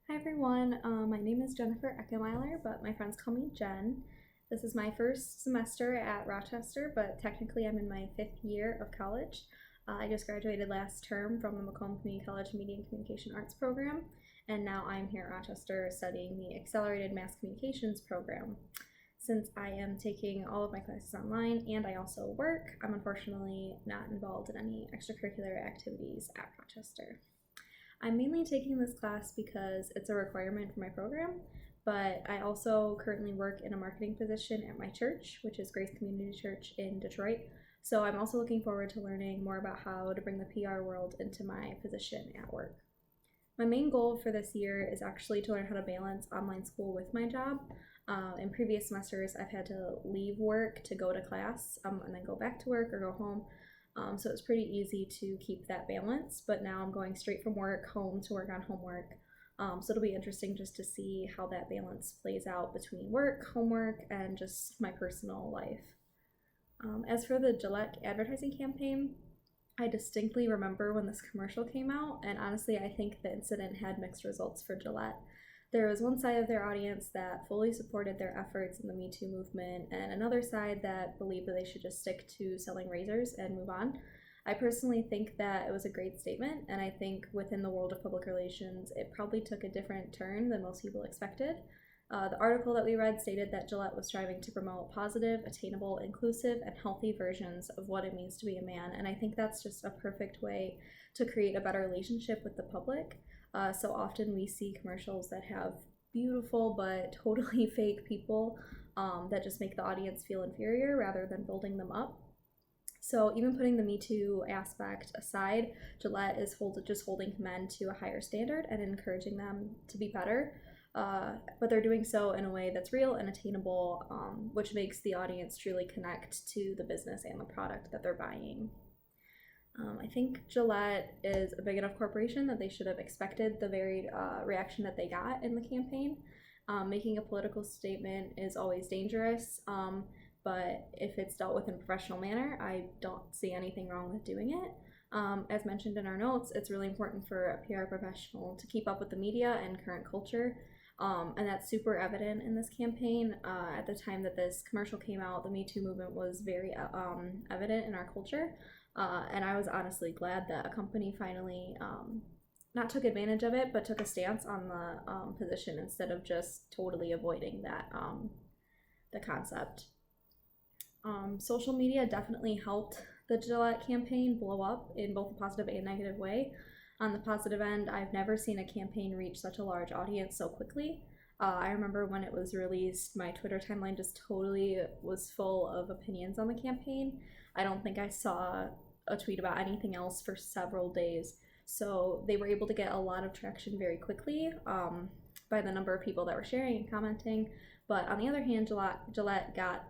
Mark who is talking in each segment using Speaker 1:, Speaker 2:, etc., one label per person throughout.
Speaker 1: Hi everyone, my name is Jennifer Eckenweiler, but my friends call me Jen. This is my first semester at Rochester, but technically I'm in my 5th year of college. I just graduated last term from the Macomb Community College Media and Communication Arts program, and now I'm here at Rochester studying the Accelerated Mass Communications program. Since I am taking all of my classes online and I also work, I'm unfortunately not involved in any extracurricular activities at Rochester. I'm mainly taking this class because it's a requirement for my program, but I also currently work in a marketing position at my church, which is Grace Community Church in Detroit. So I'm also looking forward to learning more about how to bring the PR world into my position at work. My main goal for this year is actually to learn how to balance online school with my job. In previous semesters, I've had to leave work to go to class and then go back to work or go home. So it's pretty easy to keep that balance, but now I'm going straight from work home to work on homework. So it'll be interesting just to see how that balance plays out between work, homework, and just my personal life. As for the Gillette advertising campaign, I distinctly remember when this commercial came out, and honestly, I think the incident had mixed results for Gillette. There was one side of their audience that fully supported their efforts in the Me Too movement, and another side that believed that they should just stick to selling razors and move on. I personally think that it was a great statement, and I think within the world of public relations, it probably took a different turn than most people expected. The article that we read stated that Gillette was striving to promote positive, attainable, inclusive, and healthy versions of what it means to be a man, and I think that's just a perfect way to create a better relationship with the public. So often we see commercials that have beautiful but totally fake people that just make the audience feel inferior rather than building them up. So even putting the Me Too aspect aside, Gillette is just holding men to a higher standard and encouraging them to be better. But they're doing so in a way that's real and attainable, which makes the audience truly connect to the business and the product that they're buying. I think Gillette is a big enough corporation that they should have expected the varied reaction that they got in the campaign. Making a political statement is always dangerous, but if it's dealt with in a professional manner, I don't see anything wrong with doing it. As mentioned in our notes, it's really important for a PR professional to keep up with the media and current culture, and that's super evident in this campaign. At the time that this commercial came out, the Me Too movement was very evident in our culture. And I was honestly glad that a company finally not took advantage of it, but took a stance on the position instead of just totally avoiding that the concept. Social media definitely helped the Gillette campaign blow up in both a positive and negative way. On the positive end, I've never seen a campaign reach such a large audience so quickly. I remember when it was released, my Twitter timeline just totally was full of opinions on the campaign. I don't think I saw a tweet about anything else for several days. So they were able to get a lot of traction very quickly by the number of people that were sharing and commenting. But on the other hand, Gillette got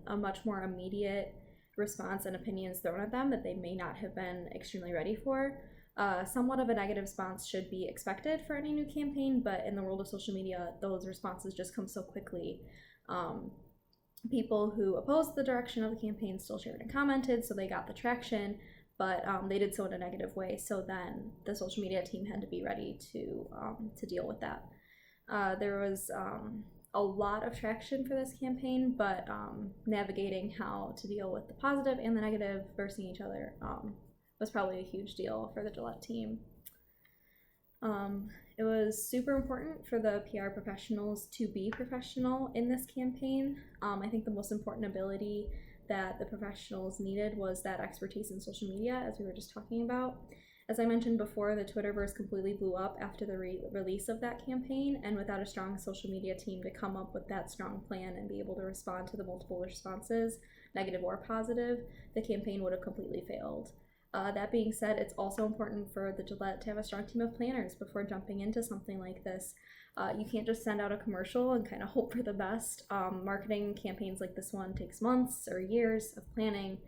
Speaker 1: a much more immediate response and opinions thrown at them that they may not have been extremely ready for. Somewhat of a negative response should be expected for any new campaign, but in the world of social media, those responses just come so quickly. People who opposed the direction of the campaign still shared and commented, so they got the traction, but they did so in a negative way. So then the social media team had to be ready to deal with that. There was a lot of traction for this campaign, but navigating how to deal with the positive and the negative versus each other was probably a huge deal for the Gillette team. It was super important for the PR professionals to be professional in this campaign. I think the most important ability that the professionals needed was that expertise in social media, as we were just talking about. As I mentioned before, the Twitterverse completely blew up after the release of that campaign, and without a strong social media team to come up with that strong plan and be able to respond to the multiple responses, negative or positive, the campaign would have completely failed. That being said, it's also important for the Gillette to have a strong team of planners before jumping into something like this. You can't just send out a commercial and kind of hope for the best. Marketing campaigns like this one takes months or years of planning.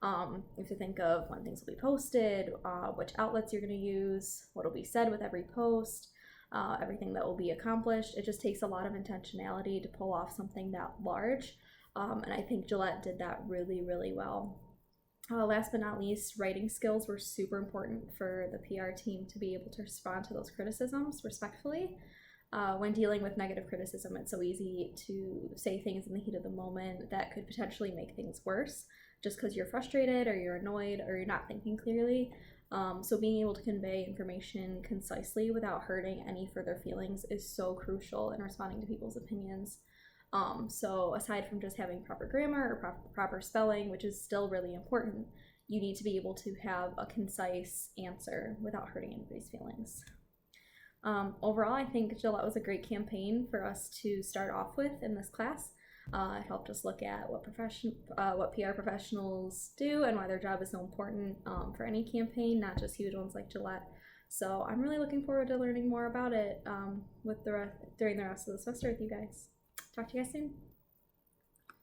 Speaker 1: You have to think of when things will be posted, which outlets you're going to use, what will be said with every post, everything that will be accomplished. It just takes a lot of intentionality to pull off something that large, and I think Gillette did that really, really well. Last but not least, writing skills were super important for the PR team to be able to respond to those criticisms respectfully. when dealing with negative criticism, it's so easy to say things in the heat of the moment that could potentially make things worse just because you're frustrated or you're annoyed or you're not thinking clearly. So being able to convey information concisely without hurting any further feelings is so crucial in responding to people's opinions. So aside from just having proper grammar or proper spelling, which is still really important, you need to be able to have a concise answer without hurting anybody's feelings. Overall, I think Gillette was a great campaign for us to start off with in this class. It helped us look at what PR professionals do and why their job is so important for any campaign, not just huge ones like Gillette. So I'm really looking forward to learning more about it during the rest of the semester with you guys. Talk to you guys soon.